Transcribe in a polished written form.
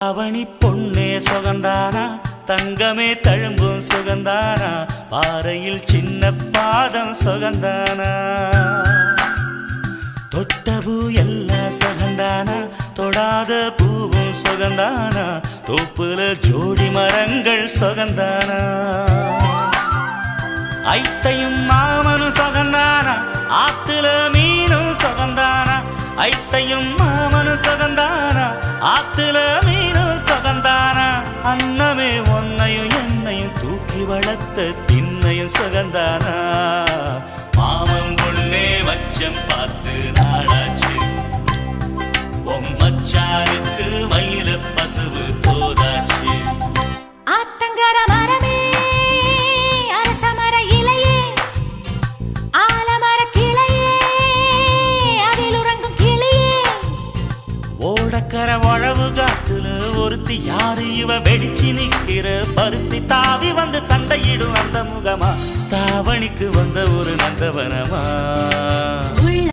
அவனி பொன்னே சுகந்தானா தங்கமே தழும்பும் சுகந்தானா பாறையில் சின்ன பாதம் சுகந்தானா தொட்டபூ எல்லாம் சுகந்தானா தொடாத பூவும் சுகந்தானா தோப்புல ஜோடி மரங்கள் சுகந்தானா ஐத்தையும் மாமனும் சுகந்தானா ஆத்துல மீனும் சுகந்தானா ஐத்தையும் மாமனும் சுகந்தானா ஆத்துல மீனும் சுகந்தானா அன்னமே ஒன்னையும் என்னையும் தூக்கி வளர்த்த திண்ணையும் சுகந்தானா மாமன் பொண்ணே மச்சம் பார்த்து நாளாச்சு மச்சாருக்கு மயில பசுவு தோதாச்சு ஆத்தங்கர மரமே அரசமர இலையே ஆலமர கிளையே அதில் உறங்கும் கிளியே ஓடக்கர வளவு காட்டுல ஒருத்தி யாரு இவ வெடிச்சு நிக்கிற பருத்தி தாவி வந்து சண்டையிடும் அந்த முகமா தாவணிக்கு வந்த ஒரு நந்தவனமா